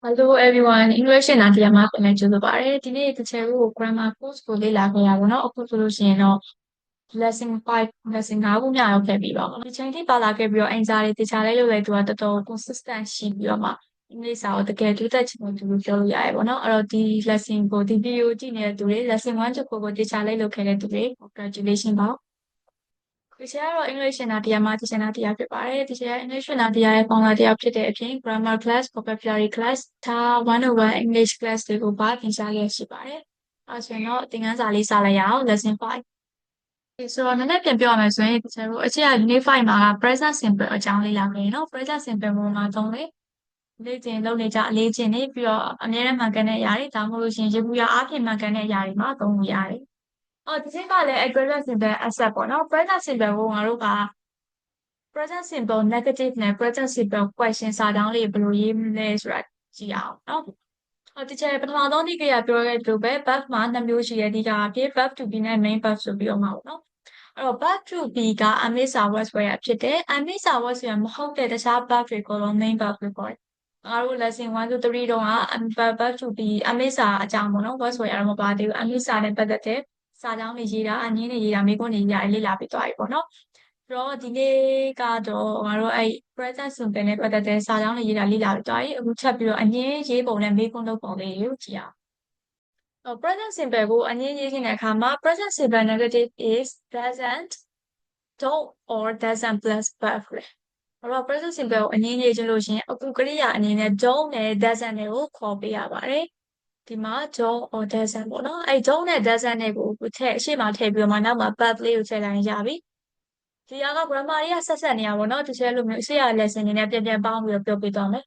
Hello everyone English နဲ့နာတီယာမှာပြန်လည်ကြိုဆိုပါရစေ။ဒီနေ့တစ်ချက်ကို grammar course ကိုလေ့လာခဲ့ရပါတော့။အခုဆိုလို့ရှိရင်တော့ lesson 5 lesson 5ခုမြောက်ရောက်ခဲ့ပြီပါ။ဒီချိန်ထိပါလာခဲ့ပြီးတော့အင်စာတွေတခြားလေးလုပ်လိုက်တော့တော်တော် consistent ရှိပြီးတော့မှအင်္ဂလိပ်စာကိုတကယ်တူးတက်ချင်လို့သူပြောလို့ရတယ်ပေါ့နော်။အဲ့တော့ဒီ lesson ကိုဒီ video ကြည့်နေတဲ့သူတွေ lesson 1ချက်ကိုတခြားလေးလုပ်ခဲ့တဲ့သူတွေ congratulation ပါ။ဒီချက်ကတော့ English နာတရားမှာဒီချက်နာတရားဖြစ်ပါတယ်။ဒီချက် English နာတရားရဲ့ပေါင်းလာတရားဖြစ်တဲ့အပြင် grammar class, vocabulary class ဒါ101 English class တွေကိုပါသင်ကြားရရှိပါတယ်။အဲဆိုရင်တော့သင်ခန်းစာလေးစလိုက်ရအောင် lesson 5ဆိုတော့နည်းနည်းပြန်ပြောရမယ်ဆိုရင်ဒီချက်ကိုအချက် unit 5မှာက present simple အကြောင်းလေးလာမယ်နော် present simple မှာသုံးလေလေ့ကျင့်လုပ်နေကြအလေးကျင့်နေပြီးတော့အများနဲ့မှန်ကန်တဲ့အရာတွေဒါမှမဟုတ်လို့ရှိရင်ရေဘူးရအားဖြင့်မှန်ကန်တဲ့အရာတွေမှာသုံးလို့ရတယ်။ဒီချက်ကလည်း present simple asset ပေါ့နော် present simple ကိုငါတို့က present simple negative နဲ့ present simple question စာကြောင်းလေးဘယ်လိုရေးမလဲဆိုတာကြည့်အောင်နော်ဒီချက်ပထမဆုံးနေ့ကပြောခဲ့သလိုပဲ verb မှာနှစ်မျိုးရှိတယ်ဒီကအဖြစ် verb to be နဲ့ main verb ဆိုပြီးတော့မှာပေါ့နော်အဲ့တော့ verb to be က amisa was ဝယ်ရဖြစ်တယ် amisa was ရမဟုတ်တဲ့တခြား verb တွေကတော့ main verb လို့ခေါ်တယ်ငါတို့ lesson 1 to 3တုန်းက verb to be amisa အကြောင်းပေါ့နော် was ဝယ်ရတော့မပါသေးဘူး amisa နဲ့ပတ်သက်တဲ့စာကြောင်းတွေရေးတာအငင်းတွေရေးတာမိကုန်းတွေရေးတာလေ့လာပြီးသွားပြီပေါ့နော်တော့ဒီနေ့ကတော့ငါတို့အဲ့ present simple နဲ့ပတ်သက်တဲ့စာကြောင်းတွေရေးတာလေ့လာပြီးသွားပြီအခုချက်ပြီးတော့အငင်းရေးပုံနဲ့မိကုန်းလုပ်ပုံလေးကိုကြည့်အောင်present simple ကိုအငင်းရေးခြင်းတဲ့အခါမှာ present simple negative is doesn't don't or doesn't plus verb လေတော့ present simple ကိုအငင်းရေးခြင်းလို့ရှိရင်အခုကရိယာအနေနဲ့ don't နဲ့ doesn't တွေကိုခေါ်ပေးရပါတယ်ဒီမှာ don't or doesn't ပေါ့နော်အဲ့ don't နဲ့ doesn't တွေကိုထည့်အရှိမထည့်ပြီးတော့မှနောက်မှာ verb လေးကိုထည့်လိုက်ရင်ရပြီဒီက grammar တွေကဆက်နေရပါတော့။ဒီချက်လိုမျိုးအစေရ lesson တွေနဲ့ပြန်ပေါင်းပြီးတော့ပြောပြသွားမယ်။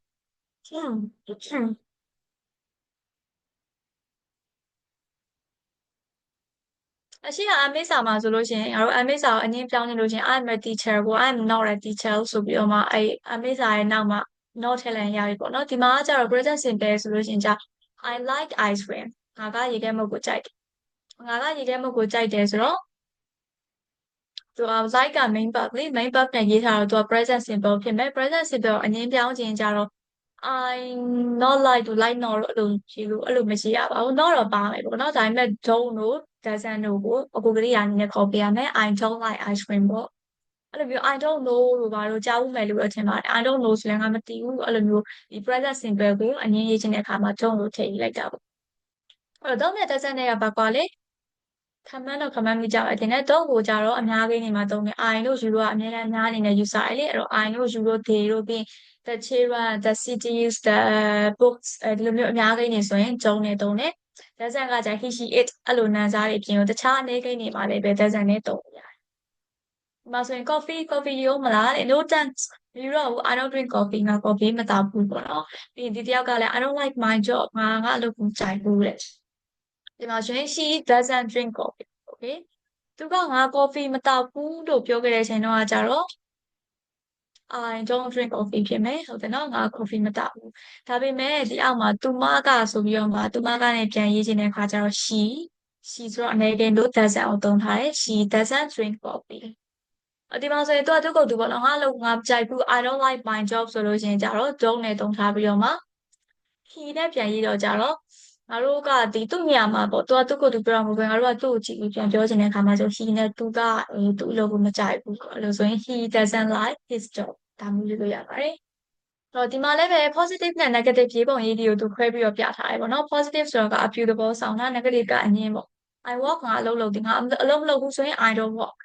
အရှိကအမေစာမှာဆိုလို့ရှိရင်ငါတို့အမေစာကိုအငင်းပြောင်းနေလို့ရှိရင် I'm a teacher ကို I'm not a teacher ဆိုပြီးတော့မှအဲ့အမေစာရဲ့နောက်မှာ not ထည့်လိုက်ရပြီပေါ့နော်။ဒီမှာကျတော့ present simple ဆိုလို့ရှိရင်I like ice cream ငါကရေခဲမုတ်ကိုကြိုက်တယ်။ငါကရေခဲမုတ်ကိုကြိုက်တယ်ဆိုတော့သူက like က main verb လေ main verb နဲ့ရေးထားတော့သူက present simple ဖြစ်မယ် present simple အငင်းပြောင်းခြင်းကြတော့ I not like to like not လို့အဲ့လိုမရှိရပါဘူး not တော့ပါမယ်ပေါ့နော်ဒါပေမဲ့ don't တို့ doesn't တို့ကိုအကူကရိယာအနေနဲ့ခေါ်ပေးရမယ် I don't like ice cream ပေါ့အဲ့လိုမျိုး I don't know လို့ပါတော့ကြားဦးမယ်လို့ထင်ပါတယ် I don't know ဆိုရင်ငါမသိဘူးအဲ့လိုမျိုးဒီ present simple ကိုအငင်းရေးခြင်းတဲ့အခါမှာ don't လို့ထည့်လိုက်တာပေါ့အဲ့တော့ don't နဲ့ doesn't နဲ့ကဘာကွာလဲcommand တော့ command မိကြပါတင်တယ် don't ကိုကြတော့အများကြီးနေမှာသုံးတယ် I တို့ you တို့ကအများအများအနေနဲ့ use ရတယ်လေအဲ့တော့ I တို့ you တို့ they တို့ပြီး the children the cities the books ဒီလိုမျိုးအများကြီးနေဆိုရင် don't နဲ့သုံးတယ် doesn't ကじゃ he she it အဲ့လိုနာမ်စားတွေပြင်လို့တခြားအနေကိန်းတွေမှာလည်းပဲ doesn't နဲ့သုံးရတယ်ဒီမှာဆိုရင် coffee ရောမလားတဲ့ no thanks မယူတော့ဘူး I don't drink coffee ငါ coffee မတောက်ဘူးပေါ့နော်ပြီးရင်ဒီတယောက်ကလည်း I don't like my job ငါအလုပ်ကိုကြိုက်ဘူးတဲ့ဒီမှာဆိုရင် she doesn't drink coffee okay သူကငါ coffee မတောက်ဘူးလို့ပြောခဲ့တဲ့အချိန်တော့ကြတော့ I don't drink coffee ဖြစ်မယ်ဟုတ်တယ်နော်ငါ coffee မတောက်ဘူးဒါပေမဲ့ဒီအောက်မှာသူမကဆိုပြီးတော့မှသူမကနဲ့ပြန်ရေးခြင်းတဲ့အခါကျတော့ she ဆိုတော့အနေနဲ့လို့ doesn't အောင်သုံးထားတယ် she doesn't drink coffee ဒီမှာဆိုရင်သူကသူ့ကိုယ်သူပေါ့နော်ငါလို့ငါကြိုက်ဘူး I don't like my job ဆိုလို့ရှိရင်ကြတော့ don't နဲ့သုံးထားပြီးတော့မှ he နဲ့ပြန်ရေးတော့ကြတော့ငါတို့ကဒီသူ့နေရာမှာပေါ့သူကသူ့ကိုယ်သူပြောတာမဟုတ်ဘူးငါတို့ကသူ့ကိုကြည့်ပြီးပြန်ပြောချင်တဲ့အခါမှာဆို he နဲ့သူကသူ့အလုပ်ကိုမကြိုက်ဘူးအဲ့လိုဆိုရင် he doesn't like his job ဒါမျိုးရေးလို့ရပါတယ်တော့ဒီမှာလည်းပဲ positive နဲ့ negative ရေးပုံရေးဒီကိုသူခွဲပြီးတော့ပြထားတယ်ပေါ့နော် positive ဆိုတော့ကအပြုသဘောဆောင်တာ negative ကအငင်းပေါ့ I walk ငါအလုပ်လုပ်တယ်ငါအလုပ်မလုပ်ဘူးဆိုရင် I don't walk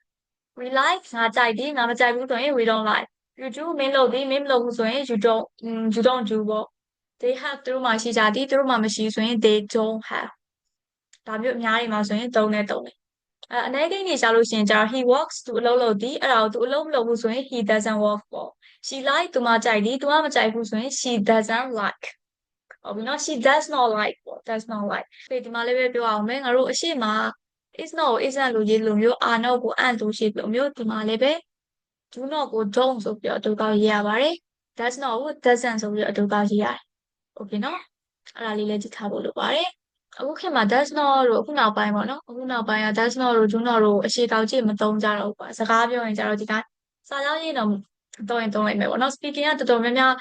we like ငါကြိုက်တယ်ငါမကြိုက်ဘူးဆိုရင် we don't like you do မင်းလုပ်တယ်မင်းမလုပ်ဘူးဆိုရင် you don't do ပေါ့ they have သူတို့မှရှိကြသည်သူတို့မှမရှိဆိုရင် they don't have ဒါမျိုးအများကြီးမှာဆိုရင်သုံးနဲ့သုံးတယ်အနေကိန်းနေရှာလို့ရှိရင်ကျတော့ he walks သူအလုပ်လုပ်သည်အဲ့ဒါကိုသူအလုပ်မလုပ်ဘူးဆိုရင် he doesn't walk ပေါ့ she like သူမကြိုက်သည်သူမမကြိုက်ဘူးဆိုရင် she doesn't like ဟုတ်ပြီနော် she does not like ပေါ့ does not like ဒီမှာလေးပဲပြောအောင်မယ်ငါတို့အရှိမ is not ကို isn't လို့ရေးလို့မျိုး are not ကို aren't လို့ရေးလို့မျိုးဒီမှာလေးပဲ do not ကို don't ဆိုပြီးတော့အတူကောက်ရေးရပါတယ် does not ကို doesn't ဆိုပြီးတော့အတူကောက်ရေးရတယ် okay နော်အဲ့ဒါလေးလည်းကြည့်ထားဖို့လိုပါတယ်အခုခေတ်မှာ does not တို့အခုနောက်ပိုင်းပေါ့နော်အခုနောက်ပိုင်းက does not တို့ do not တို့အရှိကောက်ကြည့်မသုံးကြတော့ဘူးပေါ့စကားပြောရင်ကြတော့ဒီတိုင်းစာကြောင်းရေးတော့သုံးရင်သုံးလိုက်မယ်ပေါ့နော် speaking ကတော်တော်များများ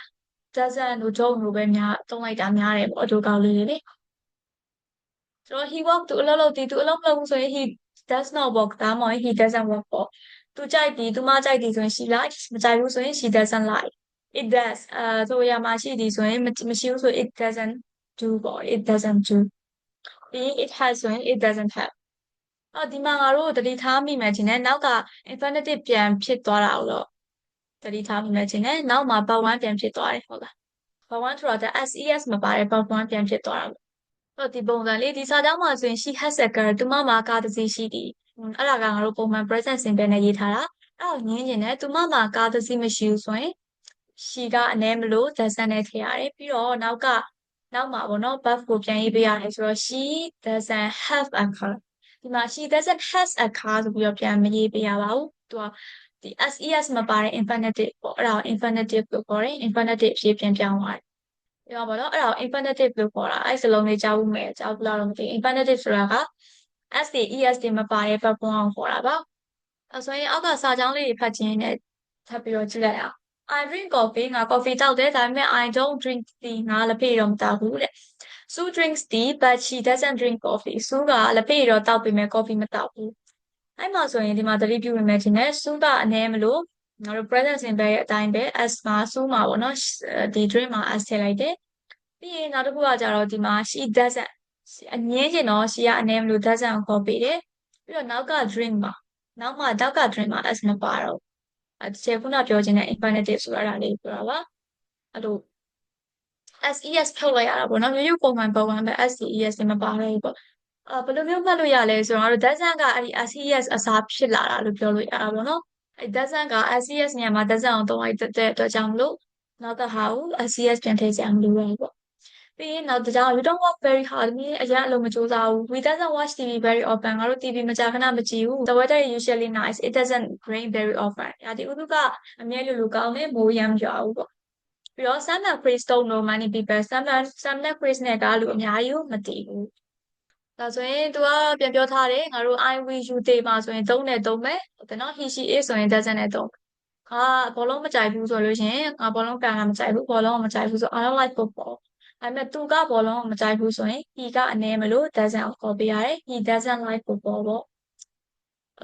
doesn't တို့ don't တို့ပဲများသုံးလိုက်တာများတယ်ပေါ့အတူကောက်လေးတွေလေဆိုတော့ he walk သူအလုပ်လုပ်သည်သူအလုပ်မလုပ်ဘူးဆိုရင် he does not work ဒါမှမဟုတ် he doesn't work ပေါ့သူကြိုက်သည်သူမကြိုက်သည်ဆိုရင် she likes မကြိုက်ဘူးဆိုရင် she doesn't like it does ဆိုရမှာရှိသည်ဆိုရင်မရှိဘူးဆို it doesn't do ပေါ့ it doesn't do ပြီး it has ဆိုရင် it doesn't have ဒီမှာငါတို့တတိထားမိမယ်ချင်းနဲ့နောက်က infinitive ပြန်ဖြစ်သွားတာလို့တတိထားမိမယ်ချင်းနဲ့နောက်မှာ but 1ပြန်ဖြစ်သွားတယ်ဟုတ်လား but 1ဆိုတော့ SES မပါတယ် but 1ပြန်ဖြစ်သွားတာဒီပုံစံလေးဒီစာကြောင်းမှာဆိုရင် she has a car သူမမှာကားတစ်စီးရှိသည်အဲ့ဒါကငါတို့ပုံမှန် present simple နဲ့ရေးထားတာအဲ့တော့ငင်းကျင်တယ်သူမမှာကားတစ်စီးမရှိဘူးဆိုရင် she ကအနေမလို့ doesn't နဲ့ထည့်ရတယ်ပြီးတော့နောက်မှာပေါ့နော် verb ကိုပြန်ရေးပေးရတယ်ဆိုတော့ she doesn't have a car ဒီမှာ she doesn't has a car ဆိုပြီးတော့ပြန်မရေးပေးရပါဘူးသူကဒီ SES မပါတဲ့ infinitive ပေါ့အဲ့ဒါကို infinitive လို့ခေါ်တယ် infinitive အဖြစ်ပြန်ပြောင်းသွားတယ်ပြောပါတော့အဲ့ဒါကို infinitive လို့ခေါ်တာအဲ့စလုံးလေးကြားဘူးမယ်ကြားဘူးလားတော့မသိ infinitive ဆိုတာက s တွေ es တွေမပါတဲ့ verb အောင်ခေါ်တာပါဆိုရင်အောက်ကစာကြောင်းလေးတွေဖတ်ခြင်းနဲ့ထပ်ပြီးတော့ကြည့်လိုက်အောင် I drink coffee ငါ coffee တောက်တယ်ဒါပေမဲ့ I don't drink tea ငါလက်ဖေးတော့မတောက်ဘူးတဲ့ Sue drinks tea but she doesn't drink coffee Sue ကလက်ဖေးတော့တောက်ပေမဲ့ coffee မတောက်ဘူးအဲ့မှာဆိုရင်ဒီမှာသတိပြုမိမယ်ခြင်းနဲ့ Sue ကအနေမလို့ငါတို့ present simple ရဲ့အတိုင်းပဲ s မှာ Sue မှာပေါ့နော်ဒီ drink မှာ s ထည့်လိုက်တယ်ပြီးရင်နောက်တစ်ခုကကြတော့ဒီမှာ she doesn't အငင်းကျင်တော့ she ကအနေမလို့ doesn't ကိုခေါ်ပေးတယ်ပြီးတော့နောက်က drink မှာနောက်က drink မှာ s မပါတော့တစ်ချက်ခုနပြောခြင်းတဲ့ infinitive ဆိုတာဒါလေးပြောတာပါအဲ့လို SES ထုတ်လိုက်ရတာပေါ့နော်ရိုးရိုးပုံမှန်ပုံမှန်ပဲ SES မပါတော့ဘူးပေါ့ဘယ်လိုမျိုးမှတ်လို့ရလဲဆိုတော့ doesn't ကအဲ့ဒီ SES အစားဖြစ်လာတာလို့ပြောလို့ရတာပေါ့နော်အဲ့ doesn't က SES နေရာမှာ doesn't အောင်သုံးလိုက်တဲ့အတွက်ကြောင့်မလို့နောက်ကဟာကို SES ပြန်ထည့်ကြမလို့ပဲပေါ့ပြီးရင်နောက်တစ်ကြောင် you don't work very hard မင်းအရင်အလုပ်မကြိုးစားဘူး we doesn't watch TV very often ငါတို့ TV မကြာခဏမကြည့်ဘူး the weather is usually nice it doesn't rain very often ရာသီဥတုကအမြဲလိုလိုကောင်းတယ်မိုးရမ်းမရွာဘူးပေါ့ပြီးတော့ some and Chris don't know many people some နဲ့ Chris နဲ့ကလူအများကြီးမသိဘူးဒါဆိုရင် तू ကပြန်ပြောထားတယ်ငါတို့ I will you they မှာဆိုရင်သုံးမယ်ဟုတ်တယ်နော် he she is ဆိုရင် doesn't နဲ့သုံးဘောလုံးမကြိုက်ဘူးဆိုလို့ရှိရင်ငါဘောလုံးကန်တာမကြိုက်ဘူးဘောလုံးမကြိုက်ဘူးဆို I don't like football ဒါပေမဲ့သူကဘောလုံးမကြိုက်ဘူးဆိုရင် he ကအနေမလို့ doesn't ကိုခေါ်ပေးရတယ် he doesn't like football ပေါ့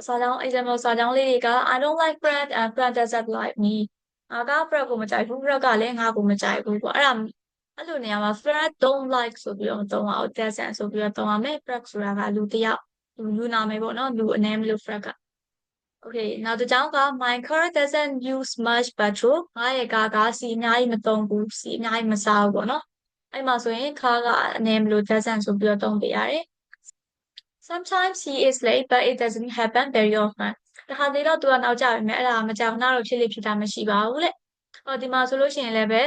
စာကြောင်း example စာကြောင်းလေးတွေက I don't like Brad and Brad doesn't like me ငါက Brad ကိုမကြိုက်ဘူး Brad ကလည်းငါ့ကိုမကြိုက်ဘူးပေါ့အဲ့လိုနေရာမှာ Brad don't like ဆိုပြီးတော့သုံးအောင် doesn't ဆိုပြီးတော့သုံးရမယ် Brad ဆိုတာကလူတစ်ယောက်လူနာမည်ပေါ့နော်လူအနေမလို့ Brad ကOkay နောက်တစ်ကြောင်းက my car doesn't use much petrol ငါရဲ့ကားကစီအများကြီးမသုံးဘူးစီအများကြီးမစားဘူးပေါ့နော်အဲ့မှာဆိုရင် car ကအနေမလို့ doesn't ဆိုပြီးတော့သုံးပေးရတယ် sometimes he is late but it doesn't happen very often တခါတလေတော့သူကနောက်ကျပြီမဲ့အဲ့ဒါမကြောက်နာတော့ဖြစ်လေဖြစ်တာမရှိပါဘူးလေဒီမှာဆိုလို့ရှိရင်လည်းပဲ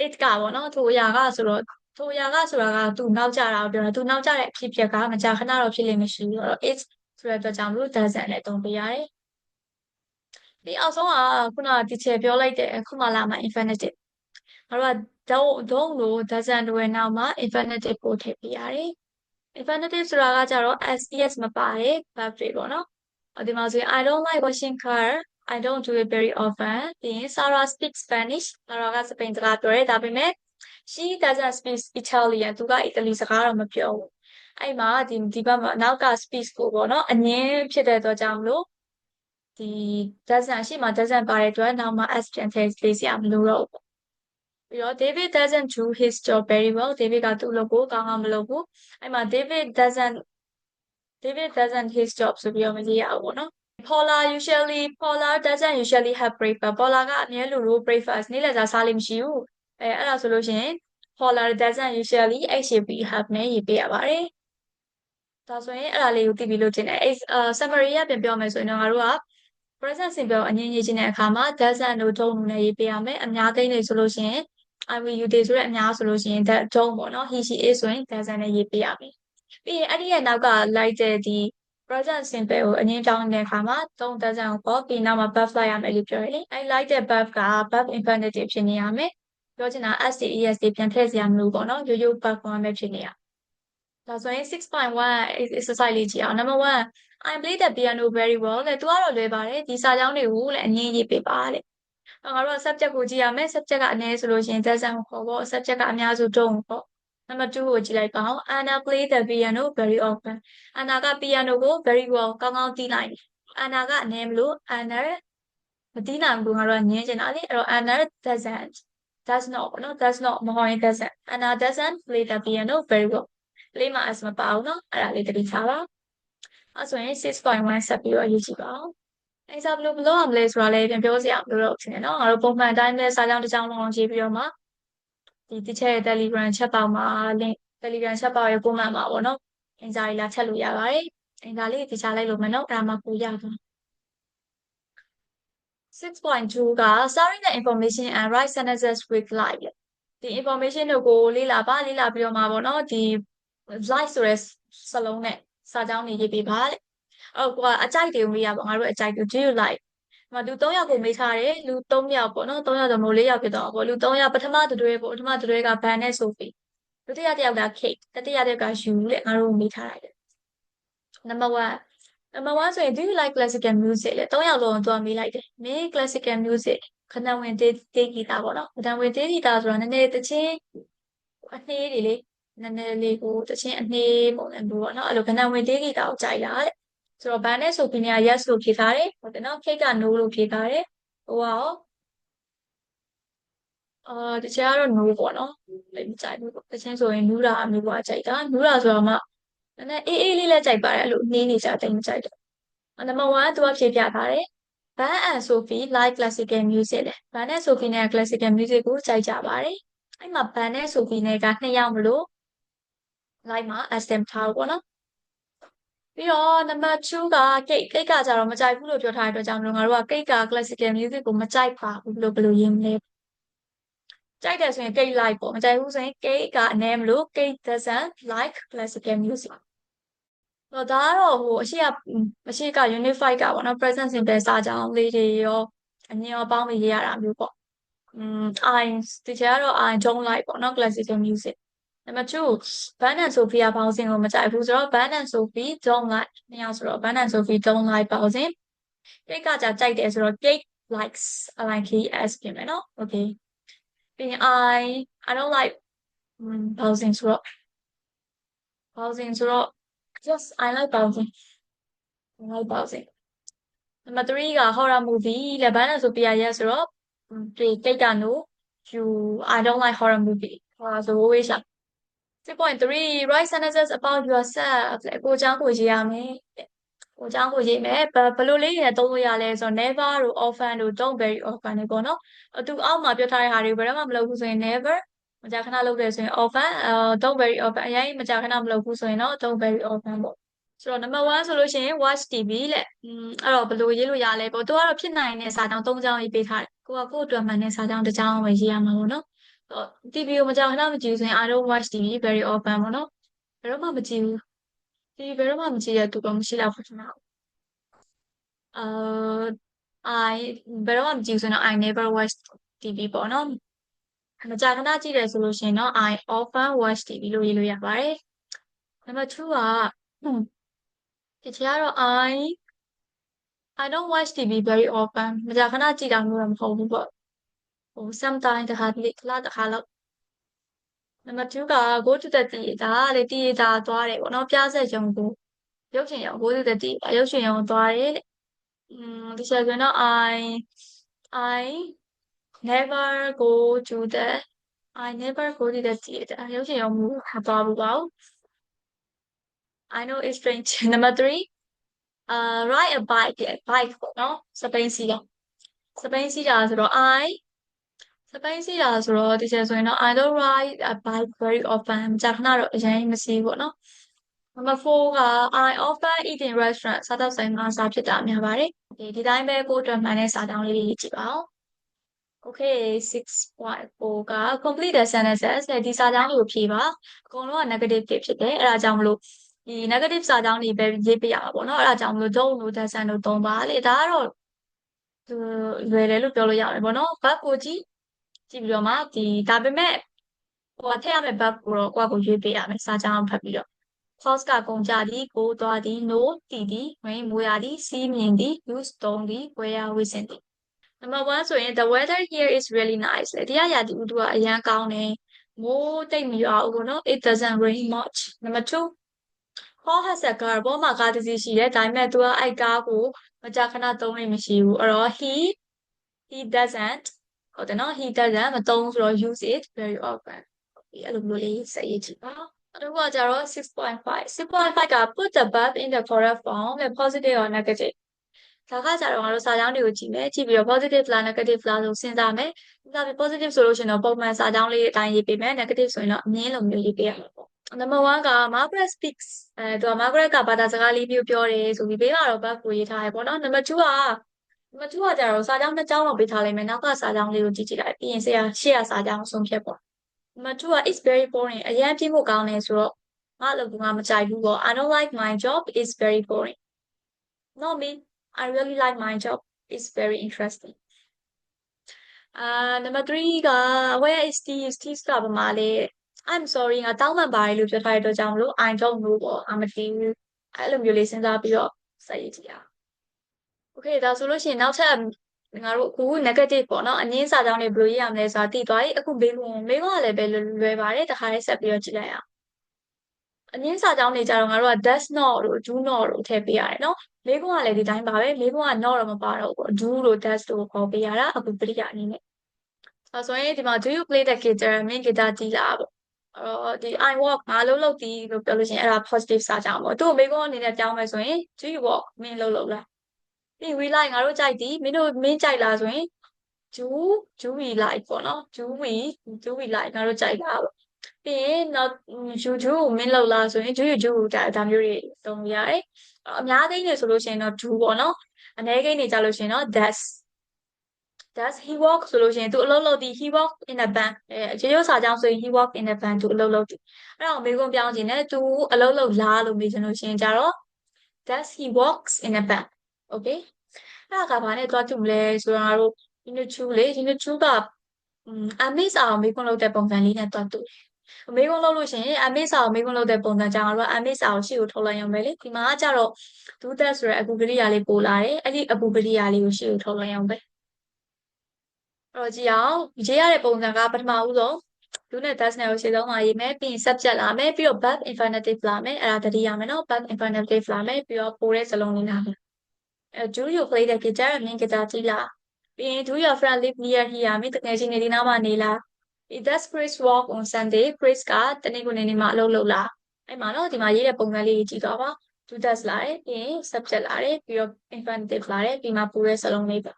it ကပေါ့နော်ထိုအရာကဆိုတော့ထိုအရာကဆိုတာကသူနောက်ကျတာကိုပြောတာသူနောက်ကျတဲ့အဖြစ်ဖြစ်ကမကြာခဏတော့ဖြစ်လေမရှိဘူးတော့ it ဆိုတဲ့အတွက်ကြောင့်မလို့ doesn't နဲ့သုံးပေးရတယ်ဒီအောက်ဆုံးကခုနက teacher ပြောလိုက်တဲ့ခုမှလာမှ infinitive ငါတို့က don't လို့ doesn't တို့ရဲ့နောက်မှာ infinitive ကိုထည့်ပေးရတယ် infinitive ဆိုတာကကြတော့ SES မပါတဲ့ verb တွေပေါ့နော်ဒီမှာဆိုရင် I don't like washing car I don't do it very often ပြီးရင် Sarah speaks Spanish Sarah ကစပိန်စကားပြောတယ်ဒါပေမဲ့ she doesn't speak Italian သူကအီတလီစကားတော့မပြောဘူးအဲ့မှာဒီဘက်မှာနောက်က speak ကိုပေါ့နော်အငင်းဖြစ်တဲ့အတွက်ကြောင့်မလို့ဒီ doesn't ရှေ့မှာ doesn't ပါတဲ့အတွက်နောက်မှာ s ပြန်ထည့်ပေးစရာမလိုတော့ဘူးပြီးတော့ David doesn't do his job very well David ကသူ့လုပ်ကိုကောင်းကောင်းမလုပ်ဘူးအဲ့မှာ David doesn't his job ဆိုပြီးတော့မရေးရဘူးပေါ့နော် Paula doesn't usually have breakfast Paula ကအမြဲလိုလို breakfast နေ့လည်စာစားလို့မရှိဘူးအဲ့ဒါဆိုလို့ရှိရင် Paula doesn't usually HAB have နဲ့ရေးပေးရပါတယ်ဒါဆိုရင်အဲ့ဒါလေးကိုသိပြီးလို့တင်တယ်summary ရပြန်ပြောမယ်ဆိုရင်တော့ငါတို့က present simple အငင်းရေးခြင်းတဲ့အခါမှာ doesn't တို့ don't တို့နဲ့ရေးပေးရမယ်အများကိန်းတွေဆိုလို့ရှိရင် I will you they ဆိုတဲ့အများဆိုလို့ရှိရင် that don't ပေါ့နော် he she is ဆိုရင် doesn't နဲ့ရေးပေးရမယ်ပြီးရင်အဲ့ဒီရဲ့နောက်ကလိုက်တဲ့ဒီ present simple ကိုအငင်းပြောင်းတဲ့အခါမှာ don't doesn't ကိုပေါ်ပြီးနောက်မှာ verb လိုက်ရမယ်လို့ပြောရတယ်အဲ့လိုက်တဲ့ verb က verb infinitive ဖြစ်နေရမယ်ပြောချင်တာ s တွေ es တွေပြန်ထည့်စရာမလိုပေါ့နော်ရိုးရိုး verb form ပဲဖြစ်နေရဒါဆိုရင် 6.1 exercise လေးကြည့်အောင် number 1 I play the piano very well လေသူကတော့လွယ်ပါတယ်ဒီစာကြောင်းတွေကိုလည်းအငင်းရေးပေးပါတဲ့ ငါတို့က subject ကိုကြည့်ရမယ် subject ကအနည်းဆိုလို့ရှိရင် doesn't ကိုခေါ်ပေါ့ subject ကအများစု don't ကိုခေါ် number 2ကိုကြည့်လိုက်ပါဦး Anna play the piano very often Anna က piano ကို very well ကောင်းကောင်းတီးနိုင်တယ် Anna ကအနည်းမလို့ Anna မတီးနိုင်ဘူးငါတို့ကညင်းချင်တာလေအဲ့တော့ Anna doesn't does not ပေါ့နော် does not မဟုတ်ရင် doesn't Anna doesn't play the piano very well play မှာ s မပါဘူးနော်အဲ့ဒါလေးတတိထားပါအဲ့ဆိုရင် 6.1 ဆက်ပြီးတော့ရေးကြည့်ပါဦးအဲ့ဒါဘယ်လိုလုပ်ရမလဲဆိုတာလည်းပြန်ပြောစရာမလိုတော့ဘူးထင်တယ်နော်ငါတို့ပုံမှန်အတိုင်းပဲစာကြောင်းတစ်ကြောင်းလုံးရေးပြီးတော့မှဒီ teacher ရဲ့ Telegram chat ပေါက်မှာ link Telegram chat ပေါက်ရဲ့ comment မှာပေါ့နော်အင်ဂျာရီလာချက်လို့ရပါတယ်အင်ဂျာလေး teacher လိုက်လို့မယ်နော်အဲ့ဒါမှကိုရပါ6.2 က sorting the information and write sentences with like ဒီ information တွေကိုလေ့လာပါလေ့လာပြီးတော့မှပေါ့နော်ဒီ like ဆိုတဲ့စလုံးနဲ့စာကြောင်းတွေရေးပေးပါတဲ့အဲ့တော့ကိုကအကြိုက်တွေကိုမေးရပါငါတို့အကြိုက်တွေ do you like ဒီမှာလူ3ယောက်ကိုမေးထားတယ်လူ3ယောက်ပေါ့နော်3ယောက်တော့မဟုတ်4ယောက်ဖြစ်တော့ပေါ့လူ3ယောက်ပထမတစ်တွဲပေါ့ပထမတစ်တွဲက Van နဲ့ Sophie ဒုတိယတစ်ယောက်က Kate တတိယတစ်ယောက်က You တဲ့ငါတို့မေးထားလိုက်တယ် number 1ဆိုရင် do you like classical music လေ3ယောက်လုံးကိုသူကမေးလိုက်တယ်မင်း classical music ခဏဝင်တေးဂီတာပေါ့နော်ခဏဝင်တေးဂီတာဆိုတာနည်းနည်းတချင်းအနှေးတွေလေနည်းနည်းလေးကိုတချင်းအနှေးပုံစံမျိုးပေါ့နော်အဲ့လိုခဏဝင်တေးဂီတာကိုကြိုက်လားတဲ့ဆိုတော့ Van နဲ့ Sophie က yes လို့ဖြေထားတယ်ဟုတ်တယ်နော် Kate က no လို့ဖြေထားတယ်ဟိုရောတခြားတော့ no ပေါ့နော်အဲ့မကြိုက်ဘူးတချင်းဆိုရင်နူးတာမျိုးပါကြိုက်တာနူးတာဆိုတော့မှနည်းနည်းအေးအေးလေးလည်းကြိုက်ပါတယ်အဲ့လိုနှေးနေကြတိတ်မကြိုက်တော့ number 1သူကဖြေပြထားတယ် Van and Sophie like classical music လေ Van နဲ့ Sophie နဲ့ classical music ကိုကြိုက်ကြပါတယ်အဲ့မှာ Van နဲ့ Sophie နဲ့က2ယောက်မလို့ like မှာ SM ထားပေါ့နော်ပြီးတော့ number 2က Kate ကကြတော့မကြိုက်ဘူးလို့ပြောထားတဲ့အတွက်ကြောင့်မလို့ငါတို့က Kate က classical music ကိုမကြိုက်ပါဘူးလို့ဘယ်လိုရေးမလဲကြိုက်တယ်ဆိုရင် Kate like ပေါ့မကြိုက်ဘူးဆိုရင် Kate ကအနည်းမလို့ Kate doesn't like classical music တော့ဒါကတော့ဟိုအရှိက unit 5ကပေါ့နော် present simple စာကြောင်းလေးတွေရောအငင်းရောပေါင်းပြီးရေးရတာမျိုးပေါ့I ဒီချက်ကတော့ I don't like ပေါ့နော် classical music number 2 Van and Sophie ကဘောင်းစင်ကိုမကြိုက်ဘူးဆိုတော့ Van and Sophie don't like နှစ်ယောက်ဆိုတော့ Van and Sophie don't like ဘောင်းစင် Kate ကကြကြိုက်တယ်ဆိုတော့ Kate likes LIKES ပြင်မယ်နော် okay ပြီးရင် I don't like ဘောင်းစင်ဆိုတော့ yes I like ဘောင်းစင် I like ဘောင်းစင် number 3က horror movie လေ Van and Sophie က yes ဆိုတော့ဒီ Kate က no I don't like horror movie ဟောဆိုဝေးရှာ6.3 write sentences about yourself လေကိုเจ้าကိုရေးရမယ်ကိုเจ้าကိုရေးမယ်ဘယ်လိုလေးတွေသုံးလို့ရလဲဆိုတော့ never တို့ often တို့ don't very often တွေပေါ့နော်သူအောက်မှာပြောထားတဲ့ဟာတွေဘယ်တော့မှမလုပ်ဘူးဆိုရင် never မကြာခဏလုပ်တယ်ဆိုရင် often don't very often အရင်မကြာခဏမလုပ်ဘူးဆိုရင်တော့ don't very often ပေါ့ဆိုတော့ number 1ဆိုလို့ရှိရင် watch TV လေအဲ့တော့ဘယ်လိုရေးလို့ရလဲပေါ့သူကတော့ဖြစ်နိုင်တဲ့စာကြောင်း3ကြောင်းရေးပေးထားတယ်ကိုကကို့အတွက်မှန်တဲ့စာကြောင်းတစ်ကြောင်းပဲရေးရမှာပေါ့နော်TV ကိုမကြောက်ခဏမကြည့်ဘူးဆိုရင် I don't watch TV very often ပေါ့နော်ဘယ်တော့မှမကြည့်ဘူး TV ဘယ်တော့မှမကြည့်ရတူတော့မရှိတော့ဘူးကျွန်တော်I ဘယ်တော့မှမကြည့်ဘူးဆိုရင် I never watch TV ပေါ့နော်မကြာခဏကြည့်တယ်ဆိုလို့ရှိရင်တော့ I often watch TV လို့ရေးလို့ရပါတယ် number 2ကဒီချက်ကတော့ I don't watch TV very often မကြာခဏကြည့်တာမျိုးတော့မဟုတ်ဘူးပေါ့ဟို sometimes တခါလောက် number 2က go to the theater လေ theater သွားတယ်ပေါ့နော်ပြဆက်ရုံကိုရုပ်ရှင်ရုံ go to the theater ရုပ်ရှင်ရုံသွားတယ်တဲ့ဒီချက်ဆိုတော့ I never go to the theater ရုပ်ရှင်ရုံမသွားဘူးပေါ့ I know it's strange number 3 ride a bike bike ပေါ့နော်စပိန်စီးတာဆိုတော့ စပိန်စီးတာဆိုတော့ဒီချက်ဆိုရင်တော့ I don't ride a bike very often ကြာခဏတော့အရင်မစီးပေါ့နော် number 4က I often eat in restaurant စားတော့ဆိုင်မှာစားဖြစ်တာများပါတယ်ဒီတိုင်းပဲကိုအတွက်မှန်တဲ့စာကြောင်းလေးရေးကြည့်ပါဦး okay 6.4က complete the sentences ဒီစာကြောင်းလေးကိုဖြေပါအကုန်လုံးက negative တွေဖြစ်တယ်အဲ့ဒါကြောင့်မလို့ဒီ negative စာကြောင်းတွေပဲရေးပြရမှာပေါ့နော်အဲ့ဒါကြောင့်မလို့ don't လို့ doesn't လို့သုံးပါလေဒါကတော့လွယ်တယ်လို့ပြောလို့ရမယ်ပေါ့နော် verb ကိုကြည့်ပြီးတော့မှဒါပေမဲ့ဟိုထည့်ရမယ့် verb ကိုတော့ကိုယ့်ကိုရွေးပေးရမယ်စာကြောင်းဖတ်ပြီးတော့ cause ကကုန်ကြသည်ကိုသွားသည် no တည်သည် rain မိုးရသည် see မြင်သည် use သုံးသည် wear ဝတ်ဆင်သည် Number 1ဆိုရင် the weather here is really nice လေဒီကရာသီဥတုကအရန်ကောင်းတယ်မိုးတိတ်မရွာဘူးပေါ့နော် it doesn't rain much Number 2 Paul has a car ဘောမှာကားတစ်စီးရှိတယ်ဒါပေမဲ့သူကအဲ့ကားကိုမကြာခဏသုံးနေမရှိဘူးအဲ့တော့ he doesn't ဟုတ်တယ်နော် he doesn't မသုံးဆိုတော့ use it very often အဲ့လိုမျိုးလေးစရေးကြည့်ပါအခုကကြတော့6.5 6.5က put the verb in the correct form positive or negative ဒါကကြတော့ငါတို့စာကြောင်းတွေကိုကြည့်မယ်ကြည့်ပြီးတော့ positive လား negative လားဆိုစဉ်းစားမယ်စဉ်းစားပြီး positive ဆိုလို့ရှိရင်တော့ပုံမှန်စာကြောင်းလေးအတိုင်းရေးပေးမယ် negative ဆိုရင်တော့အမြင်လိုမျိုးရေးပေးရမှာပေါ့ Number 1က Margaret speaks သူက Margaret ကဘာသာစကားလေးမျိုးပြောတယ်ဆိုပြီးဘေးမှာတော့ verb ကိုရေးထားရပေါ့နော် Number 2ကကြတော့စာကြောင်းနှစ်ကြောင်းလောက်ပေးထားလိုက်မယ်နောက်ကစာကြောင်းလေးကိုကြည့်ကြည့်လိုက်ပြီးရင်ရှေ့ကစာကြောင်းဆုံးဖြတ်ပေါ့ Number 2က it's very boring အရင်ပြဖို့ကောင်းတယ်ဆိုတော့ငါ့အလုပ်ကမကြိုက်ဘူးပေါ့ I don't like my job it's very boring Not me I really like my job it's very interesting Number 3က where is Steve Steve ကဘာမှလဲ I'm sorry ငါတောင်းပန်ပါတယ်လို့ပြောထားတဲ့အတွက်ကြောင့်မလို့ I don't know ပေါ့ I'm a team အဲ့လိုမျိုးလေးစဉ်းစားပြီးတော့စရေးကြည့်အောင် Okay ဒါဆိုလို့ရှိရင်နောက်ထပ်ငါတို့အခု negative ပေါ့နော်အငင်းစာကြောင်းတွေဘယ်လိုရေးရမလဲဆိုတာသိသွားပြီအခုမေးခွန်းကလည်းပဲလွယ်ပါတယ်တခါလေးဆက်ပြီးတော့ကြည့်လိုက်အောင်အငင်းစာကြောင်းတွေကြတော့ငါတို့က does not တို့ do not တို့ထည့်ပေးရတယ်နော်မေးခွန်းကလည်းဒီတိုင်းပါပဲမေးခွန်းက not တော့မပါတော့ဘူး do တို့ does တို့ခေါ်ပေးရတာအခုပရိယာအနေနဲ့ဆိုရင်ဒီမှာ do you play the guitar မင်းဂီတာတီးလားပေါ့ဒီ I walk ငါလှုပ်တီးလို့ပြောလို့ရှိရင်အဲ့ဒါ positive စာကြောင်းပေါ့သူ့ကိုမေးခွန်းအနေနဲ့ပြောင်းမယ်ဆိုရင် do you walk မင်းလှုပ်လားပြီး we like ငါတို့ကြိုက်သည်မင်းကြိုက်လားဆိုရင် do we like ပေါ့နော် do we like ငါတို့ကြိုက်လားပေါ့ပြီးရင် not you do မင်းလှုပ်လားဆိုရင် do you do ဒါမျိုးတွေသုံးရတယ်အများကိန်းတွေဆိုလို့ရှိရင်တော့ do ပေါ့နော်အနည်းကိန်းတွေကြလို့ရှိရင်တော့ does he walk ဆိုလို့ရှိရင်သူအလုပ်လုပ်သည် he walk in a van ရေရိုးစာကြောင်းဆိုရင် he walk in a van သူအလုပ်လုပ်သည်အဲ့တော့မေးခွန်းပြောင်းခြင်းနဲ့သူအလုပ်လုပ်လားလို့မေးချင်လို့ရှိရင်ကြတော့ does he walks in a van okay အဲ့ဒါကဘာနဲ့တွားတူမလဲဆိုတော့ငါတို့ unit 2လေ unit 2ကအမေစာကိုမေးခွန်းလုပ်တဲ့ပုံစံလေးနဲ့တွားတူတယ်မေးခွန်းလုပ်လို့ရှိရင်အမေစာကိုမေးခွန်းလုပ်တဲ့ပုံစံကြောင့်ငါတို့အမေစာကိုရှေ့ကိုထုတ်လိုက်ရမယ်လေဒီမှာကကြတော့ do that ဆိုတဲ့အကူကရိယာလေးပို့လာတယ်အဲ့ဒီအကူကရိယာလေးကိုရှေ့ကိုထုတ်လိုက်ရအောင်ပဲအဲ့တော့ကြည့်အောင်ရေးရတဲ့ပုံစံကပထမဦးဆုံး do နဲ့ does နဲ့ကိုရှေ့ဆုံးမှာရေးမယ်ပြီးရင် subject လာမယ်ပြီးတော့ verb infinitive လာမယ်အဲ့ဒါသတိရမယ်နော် verb infinitive လာမယ်ပြီးတော့ပို့တဲ့စလုံးလေးလာမယ်do you play the guitar မင်းဂီတာတီးလားပြီးရင် do your friend live near here မင်းတကယ်ချင်းနေဒီနားမှာနေလား does Chris work on Sunday Chris ကတနင်္ဂနွေနေ့မှာအလုပ်လုပ်လားအဲ့မှာနော်ဒီမှာရေးတဲ့ပုံစံလေးကြီးကြည့်သွားပါ do does လာတယ်ပြီးရင် subject လာတယ်ပြီးတော့ infinitive လာတယ်ပြီးမှပို့တဲ့စလုံးလေးပါ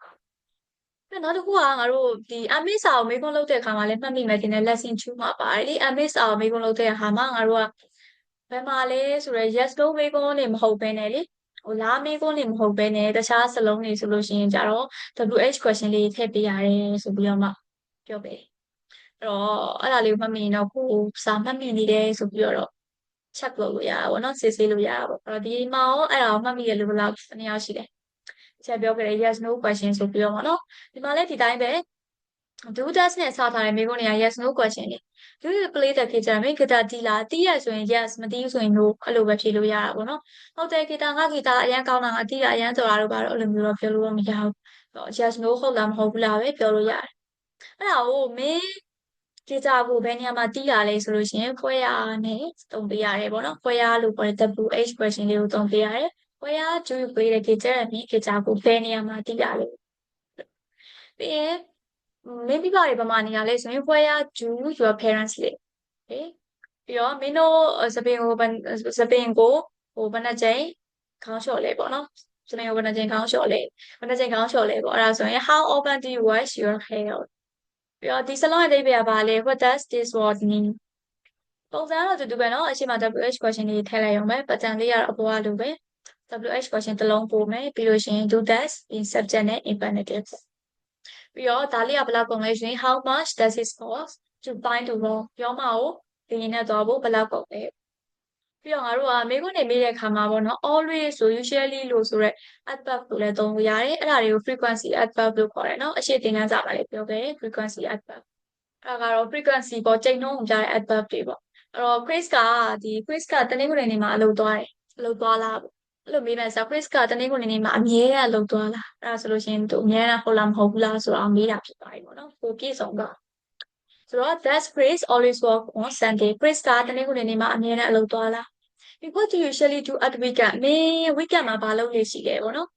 နောက်တစ်ခုကငါတို့ဒီ amis စာကိုမေးခွန်းလုပ်တဲ့အခါမှာလည်းမှတ်မိမယ်တင်တဲ့ lesson 2မှာပါတယ်လေ amis စာကိုမေးခွန်းလုပ်တဲ့အခါမှာငါတို့ကဘယ်မှာလဲဆိုတော့ yes no မေးခွန်းနေမဟုတ်ဘဲနဲ့လေလာမေးခွန်းနေမဟုတ်ဘဲနဲ့တခြားစလုံးတွေဆိုလို့ရှိရင်ကြတော့ WH question လေးထည့်ပေးရတယ်ဆိုပြီးတော့မှပြောပေးအဲ့တော့အဲ့ဒါလေးကိုမှတ်မိရင်တော့ကိုစာမှတ်မိနေတယ်ဆိုပြီးတော့ check လုပ်လို့ရတာပေါ့နော်စစ်ဆေးလို့ရတာပေါ့အဲ့တော့ဒီမှာရောအဲ့ဒါကိုမှတ်မိရလို့ဘယ်လောက်တစ်ယောက်ရှိတယ်ချက်ပြောခဲ့တယ် yes no question ဆိုပြီးတော့ပေါ့နော်ဒီမှာလည်းဒီတိုင်းပဲ do does နဲ့စထားတဲ့မိကုန်းတွေက yes no question တွေ do you play the guitar မင်းဂီတာတီးလားတီးရဆိုရင် yes မတီးဆိုရင် no အဲ့လိုပဲဖြေလို့ရတာပေါ့နော်ဟုတ်တယ်ဂီတာငါဂီတာအရန်ကောင်းတာငါတီးတာအရန်တော်တာတို့ဘာလို့အဲ့လိုမျိုးတော့ပြောလို့မရဘူး yes no ဟုတ်လားမဟုတ်ဘူးလားပဲပြောလို့ရတယ်အဲ့ဒါကိုမင်းဂီတာကိုဘယ်နေရာမှာတီးရလဲဆိုလို့ရှိရင်ဖွဲရနဲ့တုံးပေးရတယ်ပေါ့နော်ဖွဲရလို့ခေါ်တဲ့ WH question လေးကိုတုံးပေးရတယ်Where do you play the guitar အပြင်ဂီတာကိုဘယ်နေရာမှာတီးရလဲပြီးရင်မင်းပြပတွေပမာနေရလဲဆိုရင် Where do your parents live ပြီးတော့မင်းတို့စပင်ကိုဟိုဘယ်နှချိန်ခေါင်းလျှော်လဲပေါ့နော်စပင်ကိုဘယ်နှချိန်ခေါင်းလျှော်လဲပေါ့အဲ့ဒါဆိုရင် How often do you wash your hair ပြီးတော့ဒီစလုံးရဲ့အဓိပ္ပာယ်ကဘာလဲ What does this word mean ပုံစံတော့တူတူပဲเนาะအရှိမ WH question လေးထည့်လိုက်ရုံပဲ pattern လေးကတော့အပေါ်ကလိုပဲ WH question တစ်လုံးပို့မယ်ပြီးလို့ရှိရင် do that in subject နဲ့ infinitive ပြီးတော့ဒါလေးကဘယ်လောက်ကုန်လဲဆိုရင် how much does it cost to buy the raw ပြောမှာကိုဒီနေ့နဲ့တော့ဘယ်လောက်ကုန်လဲပြီးတော့ငါတို့ကမေးခွန်းနေမေးတဲ့အခါမှာပေါ့နော် always ဆို usually လို့ဆိုရဲ adverb လို့လည်းသုံးလို့ရတယ်အဲ့ဒါတွေကို frequency adverb လို့ခေါ်တယ်เนาะအရှိသင်ခန်းစာမှာလည်းပြောခဲ့တယ် frequency adverb အဲ့ဒါကတော့ frequency ပေါ့ချိန်နှုန်းကိုကြားတဲ့ adverb တွေပေါ့အဲ့တော့ Chris ကတနင်္ဂနွေနေ့မှာအလုပ်သွားတယ်အလုပ်သွားလား အဲ့လိုမေးမယ်ဆို Chris ကတနင်္ဂနွေနေ့မှာအမြဲတမ်းလုပ်သွားလားအဲ့ဒါဆိုလို့ရှိရင်သူအမြဲတမ်းဟုတ်လားမဟုတ်ဘူးလားဆိုတော့မေးတာဖြစ်သွားပြီပေါ့နော်ကိုပြည့်စုံကဆိုတော့ that's Chris always work on Sunday Chris ကတနင်္ဂနွေနေ့မှာအမြဲတမ်းအလုပ်သွားလား what do you usually do at weekend မင်း weekend မှာဘာလုပ်လေရှိလဲပေါ့နော်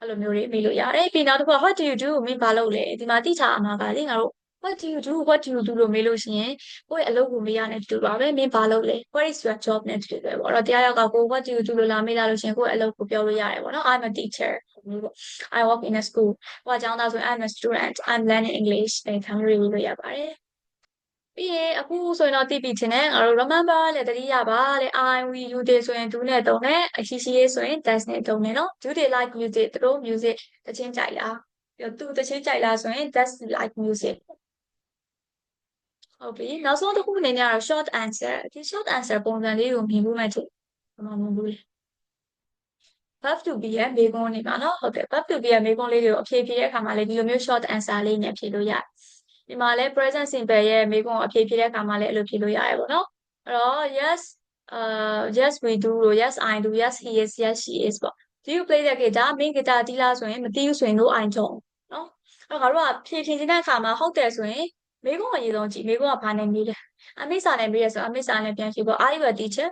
အဲ့လိုမျိုးတွေမေးလို့ရတယ်ပြီးနောက်တစ်ခါ what do you do မင်းဘာလုပ်လဲဒီမှာတိချာအမှာကလေငါတို့ what do you do လို့မေးလို့ရှိရင်ကိုယ့်ရဲ့အလုပ်ကိုမေးရတဲ့တူပါပဲမင်းဘာလုပ်လဲ what is your job နဲ့တူတယ်ပေါ့အဲ့တော့တရားရောက်ကကို what do you do လို့လာမေးလာလို့ရှိရင်ကိုယ့်ရဲ့အလုပ်ကိုပြောလို့ရတယ်ပေါ့နော် I'm a teacher I work in a school ဟိုအကြောင်းသားဆိုရင် I'm a student I'm learning English တဲ့ခံလို့လို့ရပါတယ်ပြီးရင်အခုဆိုရင်တော့သိပြီချင်းနဲ့ငါတို့ remember လေတတိယပါလေ I we you they ဆိုရင် do နဲ့တုံးနဲ့အရှိရှိရေးဆိုရင် does နဲ့တုံးနဲ့နော် do they like music သူတို့ music တချင်းကြိုက်လားပြီးတော့သူတချင်းကြိုက်လားဆိုရင် does he like music ဟုတ်ပြီနောက်ဆုံးတစ်ခုအနေနဲ့ကတော့ short answer ဒီ short answer ပုံစံလေးကိုမြင်ဖို့မှချိမမဘူးလေ verb to be ရဲ့မေးခွန်းနေပါနော်ဟုတ်တယ် verb to be ရဲ့မေးခွန်းလေးတွေကိုအဖြေဖြေတဲ့အခါမှာလည်းဒီလိုမျိုး short answer လေးနဲ့ဖြေလို့ရတယ်ဒီမှာလည်း present simple ရဲ့မေးခွန်းအဖြေဖြေတဲ့အခါမှာလည်းအဲ့လိုဖြေလို့ရတယ်ပေါ့နော်အဲ့တော့ yes yes we do လို့ yes I do yes he is yes she is ပေါ့ do you play the guitar မင်း guitar တီးလားဆိုရင်မတီးဘူးဆိုရင် no I don't နော်အဲ့တော့ငါတို့ကဖြေထင်တဲ့အခါမှာဟုတ်တယ်ဆိုရင်မေးခွန်းအရေးဆုံးကြည့်မေးခွန်းကဘာနဲ့မေးလဲအမိစာနဲ့မေးရဆိုအမိစာနဲ့ပြန်ဖြေပေါ့ are you a teacher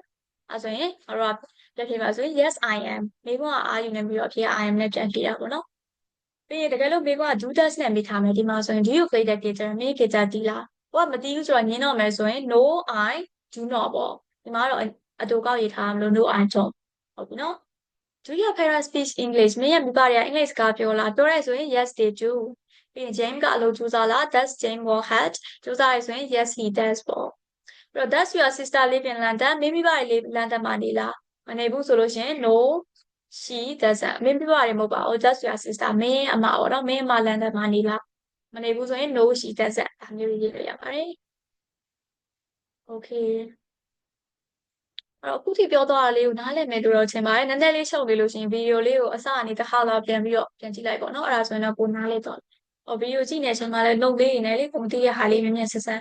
အဲ့ဆိုရင်ငါတို့ကလက်ဖြေပါဆိုရင် yes I am မေးခွန်းက are you နဲ့ပြီးတော့ဖြေ I am နဲ့ပြန်ဖြေတာပေါ့နော်ပြီးရင်တကယ်လို့မေးခွန်းက do does နဲ့မေးထားမယ်ဒီမှာဆိုရင် do you play the guitar မင်း guitar တီးလားဟိုကမတီးဘူးဆိုတော့ညင်းတော့မယ်ဆိုရင် no I do not ပေါ့ဒီမှာတော့အတူကောက်ရေးထားမလို့ no I don't ဟုတ်ပြီနော် do your parents speak English မင်းရဲ့မိဘတွေကအင်္ဂလိပ်စကားပြောလားပြောရဲဆိုရင် yes they do ပြီးရင် James ကအလုပ်ကြိုးစားလား does James work hard ကြိုးစားရဆိုရင် yes he does ပေါ့ပြီးတော့ does your sister live in London မင်းမိဘတွေ London မှာနေလားမနေဘူးဆိုလို့ရှိရင် no she doesn't မင်းမိဘတွေမဟုတ်ပါဘူး does your sister မင်းအမပေါ့နော်မင်းအမ London မှာနေလားမနေဘူးဆိုရင် no she doesn't ဒါမျိုးရေးလို့ရပါတယ် okay အဲ့တော့အခုထိပြောသွားတာလေးကိုနားလည်မယ်လို့တော့ထင်ပါတယ်နည်းနည်းလေးရှုပ်နေလို့ရှိရင်ဗီဒီယိုလေးကိုအစအနေတစ်ခါလောက်ပြန်ပြီးတော့ပြန်ကြည့်လိုက်ပေါ့နော်အဲ့ဒါဆိုရင်တော့ကိုနားလဲတော့ဗီဒီယိုကြည့်နေချိန်မှာလည်းလုံလေးနေလေကိုမသိရဟာလေးမြင်မြင်ဆက်ဆက်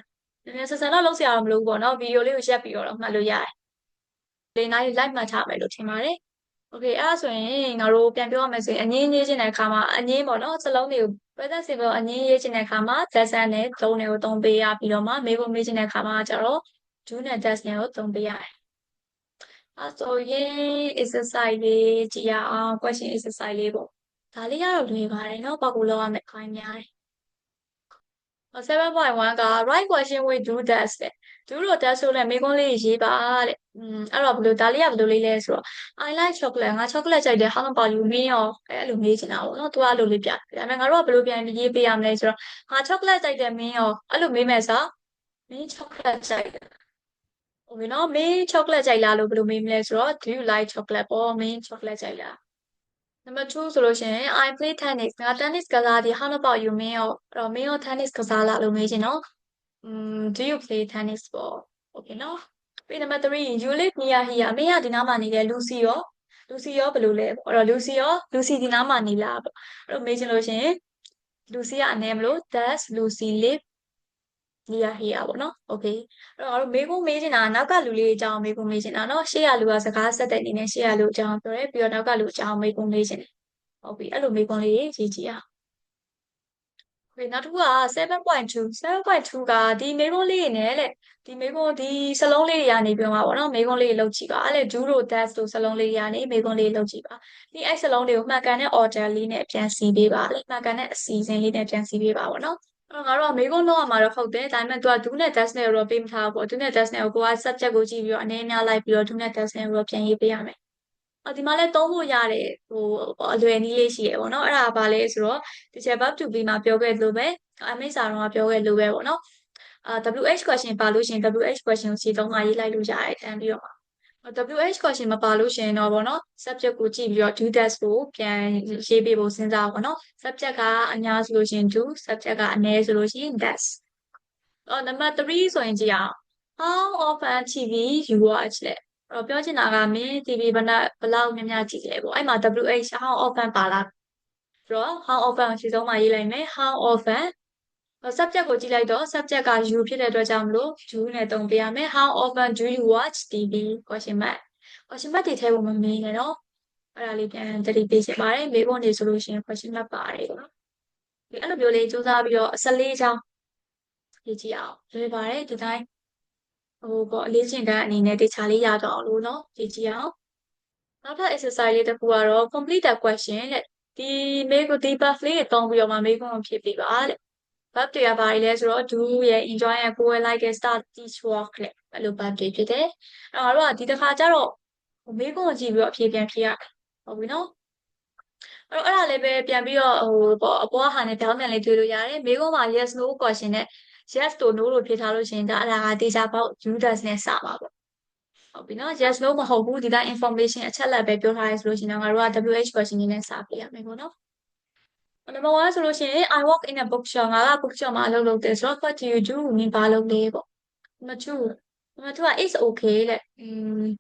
တော့လုံးစရာတော့မလိုဘူးပေါ့နော်ဗီဒီယိုလေးကိုရက်ပြီးတော့မှတ်လို့ရတယ်လေးနားလေးလိုက်မှတ်ထားမယ်လို့ထင်ပါတယ်โอเคအဲ့ဒါဆိုရင်ငါတို့ပြန်ပြောရမယ်ဆိုရင်အငင်းရေးခြင်းတဲ့အခါမှာအငင်းပေါ့နော်စလုံးတွေကို present simple အငင်းရေးခြင်းတဲ့အခါမှာ does နဲ့သုံးတွေကိုသုံးပေးရပြီးတော့မှမေးဖို့မေးခြင်းတဲ့အခါမှာကျတော့ do နဲ့ does နဲ့ကိုသုံးပေးရတယ်အဲ့ဆိုရင် exercise လေးကြည့်ရအောင် question exercise လေးပေါ့ဒါလေးကတော့လွယ်ပါတယ်เนาะပေါ့ကိုလောက်ရမယ်အခိုင်းများတယ်7.1က right question with do that တဲ့ do လို့ test ဆိုလဲမေးခွန်းလေးရေးပါတဲ့အဲ့တော့ဘယ်လိုဒါလေးကဘယ်လိုလေးလဲဆိုတော့ I like chocolate ငါ chocolate ကြိုက်တယ် how about you မင်းရောအဲ့လိုမေးချင်တာပေါ့နော်သူကအဲ့လိုလေးပြဒါပေမဲ့ငါတို့ကဘယ်လိုပြန်ရေးပေးရမလဲဆိုတော့ငါ chocolate ကြိုက်တယ်မင်းရောအဲ့လိုမေးမယ်ဆိုမင်း chocolate ကြိုက်တယ်โอเคနော်မင်း chocolate ကြိုက်လားလို့ဘယ်လိုမေးမလဲဆိုတော့ do you like chocolate ပေါ့မင်း chocolate ကြိုက်လား number 2ဆိုလို့ရှိရင် I play tennis ငါ tennis ကစားသည် how about you မင်းရောအဲ့တော့မင်းရော tennis ကစားလားလို့မေးချင်နော်do you play tennis ပေါ့ okay နော်ပြီး number 3 you live near here မင်းကဒီနားမှာနေတယ် Lucy ရောဘယ်လိုလဲပေါ့အဲ့တော့ Lucy ဒီနားမှာနေလားပေါ့အဲ့တော့မေးချင်လို့ရှိရင် Lucy ကအနေမလို့ does Lucy live near here ပေါ့နော် okay အဲ့တော့ငါတို့မေးခွန်းမေးချင်တာနောက်ကလူလေးအကြောင်းမေးခွန်းမေးချင်တာနော်ရှေ့ကလူကစကားဆက်တဲ့အနေနဲ့ရှေ့ကလူအကြောင်းပြောတယ်ပြီးတော့နောက်ကလူအကြောင်းမေးခွန်းမေးချင်တယ်ဟုတ်ပြီအဲ့လိုမေးခွန်းလေးရေးကြည့်အောင်နောက်တစ်ခုက 7.2 ကဒီမေခွန်းလေးနဲ့လေဒီမေခွန်းဒီစလုံးလေးတွေကနေပြောမှာပေါ့နော်မေခွန်းလေးတွေလောက်ကြည့်ပါအဲ့လေ do တို့ does တို့စလုံးလေးတွေကနေမေခွန်းလေးလောက်ကြည့်ပါဒီအဲ့စလုံးတွေကိုမှန်ကန်တဲ့ order လေးနဲ့ပြန်စီပေးပါလေမှန်ကန်တဲ့အစီအစဉ်လေးနဲ့ပြန်စီပေးပါပေါ့နော်အဲ့တော့ငါတို့ကမေခွန်းလုံးအောင်မှာတော့ဟုတ်တယ်ဒါပေမဲ့ तू က do နဲ့ does နဲ့တော့ပေးမထားဘူးပေါ့ do နဲ့ does နဲ့ကိုက subject ကိုကြည့်ပြီးတော့အနေအများလိုက်ပြီးတော့ do နဲ့ does နဲ့တော့ပြန်ရေးပေးရမယ်ဒီမှာလည်းသုံးဖို့ရတယ်အလွယ်နည်းလေးရှိရပေါ့နော်အဲ့ဒါဘာလဲဆိုတော့ဒီချက် verb to be မှာပြောခဲ့လို့ပဲအမိစာတော့ပြောခဲ့လို့ပဲပေါ့နော်WH question ပါလို့ရှင် WH question ကိုခြေသုံးမှရေးလိုက်လို့ရတယ်တန်းပြီးတော့WH question မပါလို့ရှင်တော့ပေါ့နော် subject ကိုကြည့်ပြီးတော့ do that ကိုပြန်ရေးပေးဖို့စဉ်းစားပါပေါ့နော် subject ကအများဆိုလို့ရှင် do subject ကအနည်းဆိုလို့ရှင် that's number 3ဆိုရင်ကြည့်အောင် how often TV you watch လဲပြောချင်တာကမင်း TV ဘယ်လောက်များများကြည့်လဲပေါ့အဲ့မှာ WH how often ပါလားဆိုတော့ how often ကိုခြေဆုံးမှရေးလိုက်မယ် how often subject ကိုကြည့်လိုက်တော့ subject က you ဖြစ်တဲ့အတွက်ကြောင့်မလို့ do နဲ့တုံပေးရမယ် how often do you watch TV question mark တွေထဲကိုမမေးနဲ့နော် အဲ့ဒါလေးပြန်သတိပေးချင်ပါတယ်မေးခွန်းတွေဆိုလို့ရှိရင် question mark ပါတယ်ပေါ့နော်ဒီအဲ့လိုမျိုးလေးစူးစမ်းပြီးတော့14ချောင်းရေးကြည့်အောင်လွယ်ပါတယ်ဒီတိုင်းဟိုပေါ့အလေးချိန်တန်းအနေနဲ့တေချာလေးရတော့အောင်လို့နော်ရေးကြည့်အောင်နောက်ထပ် exercise လေးတစ်ခုကတော့ complete the question တဲ့ဒီမေးခွန်းဒီ buff လေးတွေတုံးပြီးတော့မှမေးခွန်းကိုဖြည့်ပေးပါတဲ့ verb တွေကဘာတွေလဲဆိုတော့ do ရဲ့ enjoy ရဲ့ go ရဲ့ like ရဲ့ start teach work တဲ့အဲ့လို verb တွေဖြစ်တယ်အဲ့တော့ဒီတစ်ခါကျတော့မေးခွန်းကိုကြည့်ပြီးတော့အဖြေပြန်ဖြေရဟုတ်ပြီနော်အဲ့တော့အဲ့ဒါလည်းပဲပြန်ပြီးတော့ဟိုပေါ့အပေါ်ဟာနဲ့ပြောင်းပြန်လေးတွေ့လို့ရတယ်မေးခွန်းမှာ yes no question နဲ့ yes တို့ no တို့ဖြေထားလို့ရှိရင်ဒါအဲ့ဒါကတေချာပေါက် users နဲ့စပါပေါ့ဟုတ်ပြီနော် yes no မဟုတ်ဘူးဒီတိုင်း information အချက်လက်ပဲပြောထားရဲဆိုလို့ရှိရင်ငါတို့က WH question နဲ့စပြရမယ်ပေါ့နော် number 1ဆိုလို့ရှိရင် I work in a bookshop ငါက bookshop မှာအလုပ်လုပ်တယ်ဆိုတော့ what do you do နင်ဘာလုပ်လဲပေါ့ number 2 number 2က it's okay တဲ့အဲ့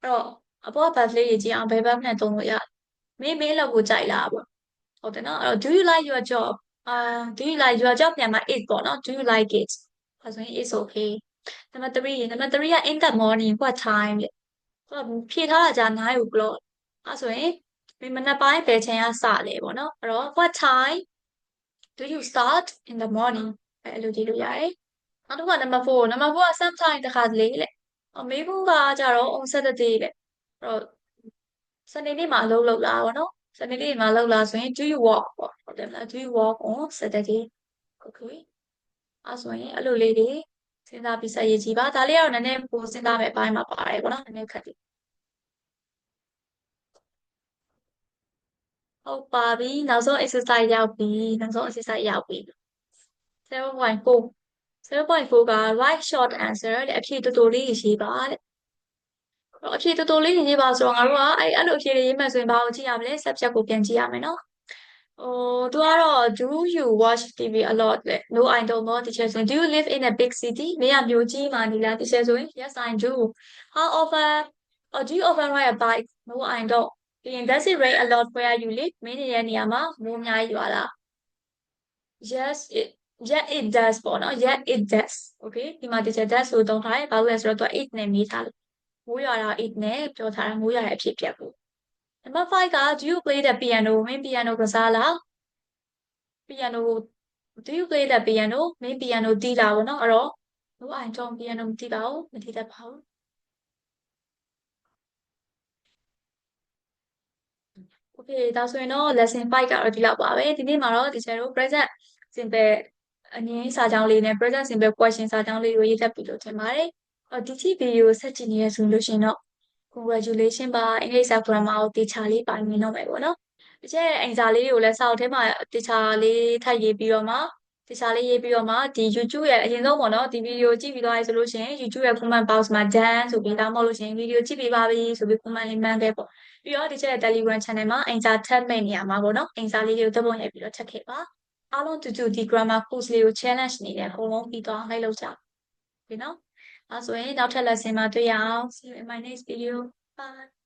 တော့အပေါ်က verb လေးရေးကြည့်အောင်ဘယ် verb နဲ့သုံးလို့ရမင်းလောက်ကိုကြိုက်လားပေါ့ဟုတ်တယ်နော်အဲ့တော့ do you like your job do you like your job ပြန်မှာ it ပေါ့နော် do you like it အဲဆိုရင် it's okay number 3က in the morning what time တဲ့ဖြေထားတာကြာ9 o'clock အဲဆိုရင်မနက်ပိုင်းဘယ်ချိန်ကစလဲပေါ့နော်အဲ့တော့ what time do you start in the morning အဲ့လိုကြည့်လို့ရတယ်နောက်တစ်ခုက number 4က sometime တခါတလေတဲ့မေးဖို့ကကြတော့ on Saturday တဲ့အဲ့တော့ Sunday နေ့မှာအလုပ်လုပ်လားပေါ့နော် Sunday နေ့မှာလုပ်လားဆိုရင် do you work ပေါ့ဟုတ်တယ်မလား do you work on Saturday okay အဲဆိုရင်အဲ့လိုလေးတွေစဉ်းစားပြီးဆက်ရေးကြည့်ပါဒါလေးကတော့နည်းနည်းပိုစဉ်းစားမယ်အပိုင်းမှာပါတယ်ပေါ့နော်နည်းနည်းခက်တယ်ဟုတ်ပါပြီနောက်ဆုံး exercise ရောက်ပြီနောက်ဆုံး exercise ရောက်ပြီ0.4 0.4က write short answer တဲ့အဖြေတူတူလေးရေးပါတဲ့အဖြေတူတူလေးရေးပါဆိုတော့ငါတို့ကအဲ့လိုအဖြေတွေရေးမှဆိုရင်ဘာကိုကြည့်ရမလဲ subject ကိုပြန်ကြည့်ရမယ်နော်သူကတော့ do you watch TV a lot လေ no I don't know teacher ဆိုရင် do you live in a big city မင်းကမြို့ကြီးမှာနေလား teacher ဆိုရင် yes I do how often or do you often ride a bike no I don't ပြီးရင် does it rain a lot where you live မင်းနေတဲ့နေရာမှာမိုးအများကြီးရွာလား yeah it does ပေါ့နော် yeah it does okay ဒီမှာ teacher does ဆိုသုံးထားတယ်ဘာလို့လဲဆိုတော့သူက it နဲ့မေးထားလို့မိုးရွာတာ it နဲ့ပြောထားတာမိုးရွာတဲ့အဖြစ်ပြက်ဖို့ number 5က do you play the piano မင်း piano ကစားလား piano do you play the piano မင်း piano တီးတာပေါ့နော်အဲ့တော့ no I don't piano မတီးပါဘူးမတီးတတ်ပါဘူး okay ဒါဆိုရင်တော့ lesson 5ကတော့ဒီလောက်ပါပဲဒီနေ့မှာတော့ teacher တို့ present simple အငင်းစာကြောင်းလေးနဲ့ present simple question စာကြောင်းလေးကိုရေးသက်ပြီးလို့ထင်ပါတယ်ဒီဗီဒီယိုဆက်ကြည့်နေရဆိုလို့ရှိရင်တော့ congratulation ပါအင်္ဂလိပ်စာ grammar ကိုတေချာလေးပိုင်းနေတော့မယ်ပေါ့နော်တကယ်အင်စာလေးတွေကိုလည်းစာအုပ်ထဲမှာတေချာလေးထပ်ရေးပြီးတော့မှတေချာလေးရေးပြီးတော့မှဒီ YouTube ရဲ့အရင်ဆုံးပေါ့နော်ဒီဗီဒီယိုကြည့်ပြီးသွားပြီဆိုလို့ရှိရင် YouTube ရဲ့ comment box မှာ done ဆိုပြီးတော့မဟုတ်လို့ရှိရင်ဗီဒီယိုကြည့်ပြီးပါပြီဆိုပြီး comment လေးမှန်းခဲ့ပေါ့ပြီးတော့ဒီချက်ရဲ့ Telegram channel မှာအင်စာထပ်မဲ့နေရမှာပေါ့နော်အင်စာလေးတွေကိုသဘောရိုက်ပြီးတော့ထပ်ခဲ့ပါအားလုံးတူတူဒီ grammar course လေးကို challenge နေတယ်အကုန်လုံးပြီးတော့လိုက်လုပ်ကြပြီနော်အဲဆိုရင်နောက်ထပ် lesson မှာတွေ့ရအောင် see you in my next video bye